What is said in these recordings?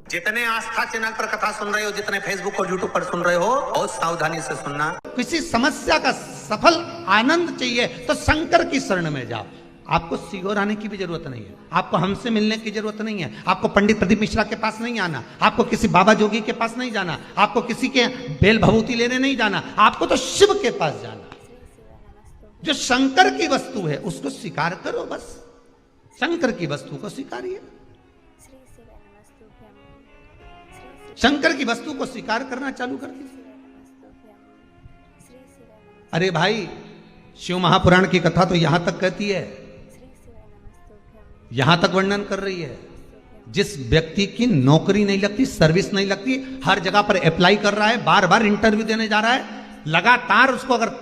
जितने आस्था चैनल पर कथा सुन रहे हो, जितने फेसबुक और यूट्यूब पर सुन रहे हो, बहुत सावधानी से सुनना। किसी समस्या का सफल आनंद चाहिए तो शंकर की शरण में जाओ। आपको सीहोर आने की भी जरूरत नहीं है, आपको हमसे मिलने की जरूरत नहीं है, आपको पंडित प्रदीप मिश्रा के पास नहीं आना, आपको किसी बाबा जोगी के पास नहीं जाना, आपको किसी के बेल भभूति लेने नहीं जाना, आपको तो शिव के पास जाना। जो शंकर की वस्तु है उसको स्वीकार करो, बस शंकर की वस्तु को स्वीकारिए। शंकर की वस्तु को स्वीकार करना चालू कर दीजिए। अरे भाई, शिव महापुराण की कथा तो यहां तक कहती है, यहां तक वर्णन कर रही है, जिस व्यक्ति की नौकरी नहीं लगती, सर्विस नहीं लगती, हर जगह पर अप्लाई कर रहा है, बार बार इंटरव्यू देने जा रहा है, लगातार उसको अगर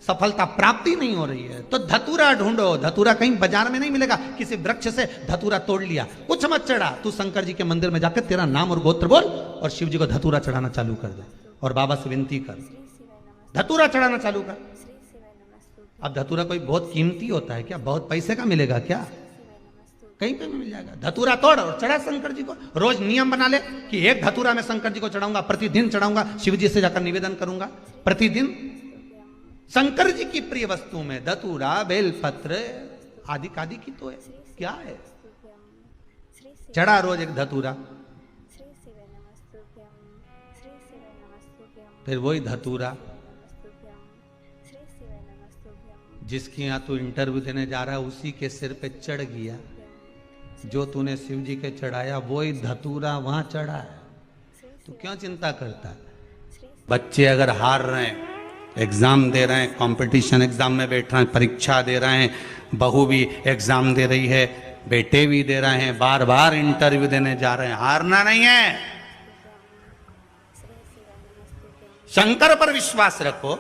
सफलता प्राप्ति नहीं हो रही है तो धतूरा ढूंढो। धतूरा कहीं बाजार में नहीं मिलेगा, किसी वृक्ष से धतूरा तोड़ लिया, कुछ मत चढ़ा, तू शंकर जी के मंदिर में जाकर तेरा नाम और गोत्र बोल और शिव जी को धतूरा चढ़ाना चालू कर दे और बाबा से विनती कर, धतूरा चढ़ाना चालू कर। अब धतूरा कोई बहुत कीमती होता है क्या? बहुत पैसे का मिलेगा क्या? कहीं पे भी मिल जाएगा। धतूरा तोड़ और चढ़ा शंकर जी को। रोज नियम बना ले कि एक धतूरा मैं शंकर जी को चढ़ाऊंगा, प्रतिदिन चढ़ाऊंगा, शिव जी से जाकर निवेदन करूंगा प्रतिदिन। शंकर जी की प्रिय वस्तु में धतूरा, बेलपत्र आदि आदि की तो है, क्या है? चढ़ा रोज एक धतूरा, फिर वही धतूरा जिसकी यहां तू इंटरव्यू देने जा रहा है उसी के सिर पे चढ़ गया। जो तूने शिव जी के चढ़ाया वही धतूरा वहां चढ़ा है, तू क्यों चिंता करता है? बच्चे अगर हार रहे हैं, एग्जाम दे रहे हैं, कंपटीशन एग्जाम में बैठ रहे हैं, परीक्षा दे रहे हैं, बहू भी एग्जाम दे रही है, बेटे भी दे रहे हैं, बार बार इंटरव्यू देने जा रहे हैं, हारना नहीं है। शंकर पर विश्वास रखो,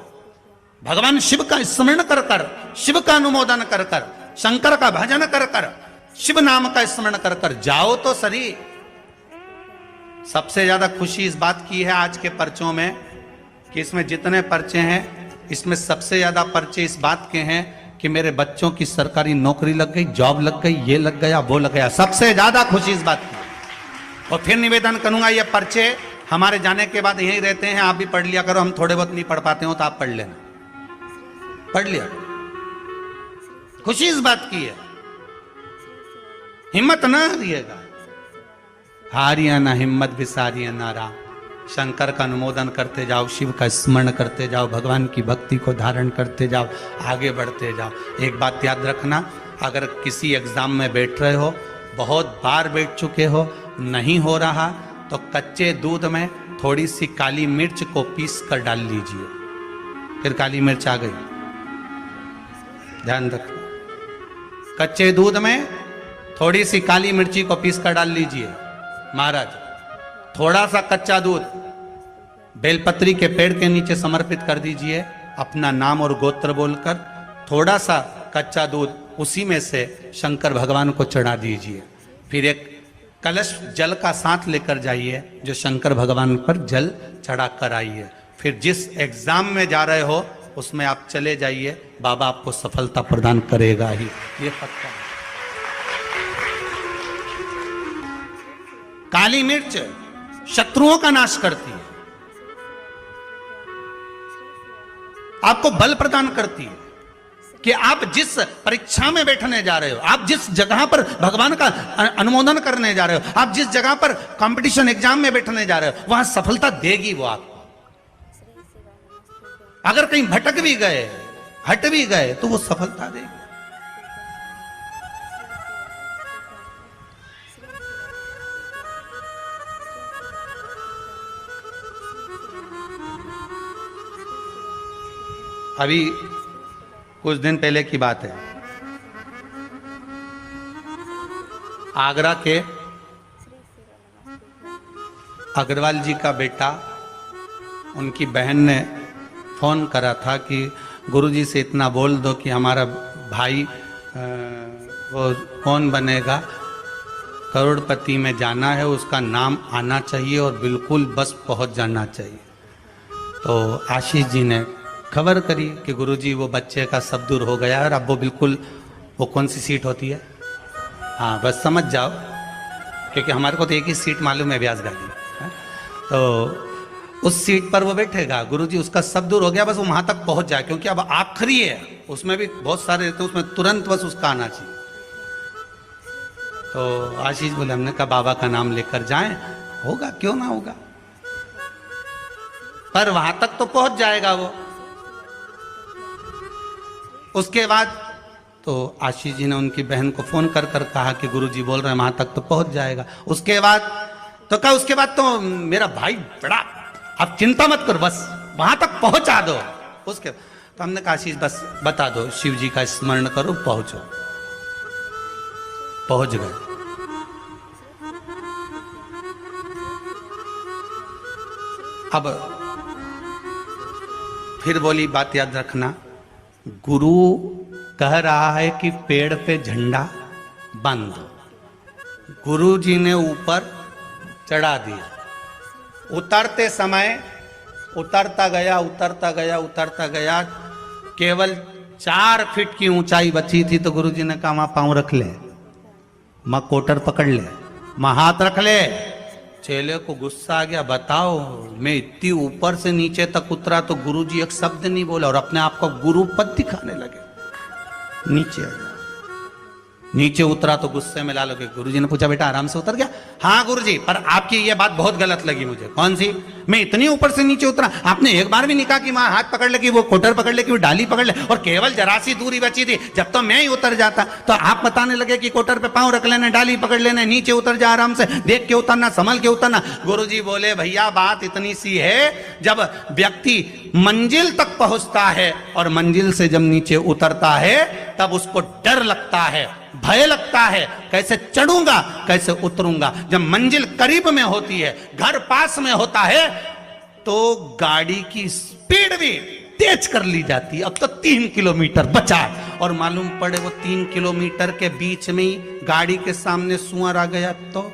भगवान शिव का स्मरण कर कर, शिव का अनुमोदन कर कर, शंकर का भजन कर कर, शिव नाम का स्मरण कर कर जाओ तो सही। सबसे ज्यादा खुशी इस बात की है आज के पर्चों में कि इसमें जितने पर्चे हैं, इसमें सबसे ज्यादा पर्चे इस बात के हैं कि मेरे बच्चों की सरकारी नौकरी लग गई, जॉब लग गई, ये लग गया, वो लग गया। सबसे ज्यादा खुशी इस बात की। और फिर निवेदन करूंगा, ये पर्चे हमारे जाने के बाद यहीं रहते हैं, आप भी पढ़ लिया करो। हम थोड़े बहुत नहीं पढ़ पाते हो तो आप पढ़ लेना, पढ़ लिया। खुशी इस बात की है, हिम्मत ना हारिएगा, हारिया ना हिम्मत विसारिया ना राम। शंकर का अनुमोदन करते जाओ, शिव का स्मरण करते जाओ, भगवान की भक्ति को धारण करते जाओ, आगे बढ़ते जाओ। एक बात याद रखना, अगर किसी एग्जाम में बैठ रहे हो, बहुत बार बैठ चुके हो, नहीं हो रहा, तो कच्चे दूध में थोड़ी सी काली मिर्च को पीस कर डाल लीजिए। फिर काली मिर्च आ गई, ध्यान रखना। कच्चे दूध में थोड़ी सी काली मिर्ची को पीस कर डाल लीजिए। महाराज, थोड़ा सा कच्चा दूध बेलपत्री के पेड़ के नीचे समर्पित कर दीजिए, अपना नाम और गोत्र बोलकर। थोड़ा सा कच्चा दूध उसी में से शंकर भगवान को चढ़ा दीजिए। फिर एक कलश जल का साथ लेकर जाइए, जो शंकर भगवान पर जल चढ़ा कर आइए। फिर जिस एग्जाम में जा रहे हो उसमें आप चले जाइए, बाबा आपको सफलता प्रदान करेगा ही, ये पक्का। काली मिर्च शत्रुओं का नाश करती है, आपको बल प्रदान करती है कि आप जिस परीक्षा में बैठने जा रहे हो, आप जिस जगह पर भगवान का अनुमोदन करने जा रहे हो, आप जिस जगह पर कंपटीशन एग्जाम में बैठने जा रहे हो, वहां सफलता देगी वो आपको। अगर कहीं भटक भी गए, हट भी गए, तो वो सफलता देगी। अभी कुछ दिन पहले की बात है, आगरा के अग्रवाल जी का बेटा, उनकी बहन ने फोन करा था कि गुरुजी से इतना बोल दो कि हमारा भाई वो कौन बनेगा, करोड़पति में जाना है, उसका नाम आना चाहिए और बिल्कुल बस पहुंच जाना चाहिए। तो आशीष जी ने खबर करी कि गुरुजी वो बच्चे का सब दूर हो गया और अब वो बिल्कुल, वो कौन सी सीट होती है, हाँ बस समझ जाओ क्योंकि हमारे को तो एक ही सीट मालूम है ब्यास गाड़ी, है? तो उस सीट पर वो बैठेगा, गुरुजी उसका सब दूर हो गया, बस वो वहां तक पहुंच जाए, क्योंकि अब आखिरी है, उसमें भी बहुत सारे रहते हैं, उसमें तुरंत बस उसका आना चाहिए। तो आशीष बोले, हमने कहा बाबा का नाम लेकर जाएं, होगा क्यों ना होगा, पर वहां तक तो पहुंच जाएगा वो। उसके बाद तो आशीष जी ने उनकी बहन को फोन कर कर कहा कि गुरुजी बोल रहे हैं वहां तक तो पहुंच जाएगा। उसके बाद तो कहा, उसके बाद तो मेरा भाई बड़ा, आप चिंता मत करो, बस वहां तक पहुंचा दो। उसके तो हमने कहा आशीष बस बता दो, शिव जी का स्मरण करो, पहुंचो। पहुंच गए। अब फिर बोली बात याद रखना, गुरु कह रहा है कि पेड़ पे झंडा बांध दो, गुरु जी ने ऊपर चढ़ा दिया। उतरते समय उतरता गया उतरता गया उतरता गया, केवल 4 फीट की ऊंचाई बची थी, तो गुरु जी ने कहा वहां पांव रख ले, मां कोटर पकड़ ले, मां हाथ रख ले। चेले को गुस्सा आ गया, बताओ मैं इतनी ऊपर से नीचे तक उतरा तो गुरुजी एक शब्द नहीं बोला, और अपने आप को गुरु पद दिखाने लगे। नीचे आ गया, नीचे उतरा तो गुस्से में लाल हो गए। गुरुजी ने पूछा, बेटा आराम से उतर गया? हाँ गुरुजी, पर आपकी ये बात बहुत गलत लगी मुझे। कौन सी? मैं इतनी ऊपर से नीचे उतरा, आपने एक बार भी नहीं कहा कि वहां हाथ पकड़ ले, कि वो कोटर पकड़ ले, कि वो डाली पकड़ ले, और केवल जरा सी दूरी बची थी, जब तो मैं ही उतर जाता। तो आप बताने लगे कि कोटर पे पांव रख लेना, डाली पकड़ लेना, नीचे उतर जा आराम से, देख के उतरना, संभल के उतरना। गुरुजी बोले, भैया बात इतनी सी है, जब व्यक्ति मंजिल तक पहुंचता है और मंजिल से जब नीचे उतरता है तब उसको डर लगता है, भय लगता है, कैसे चढ़ूंगा कैसे उतरूंगा। जब मंजिल करीब में होती है, घर पास में होता है, तो गाड़ी की स्पीड भी तेज कर ली जाती है। अब तो 3 किलोमीटर बचा, और मालूम पड़े वो 3 किलोमीटर के बीच में ही गाड़ी के सामने सुअर आ गया, तो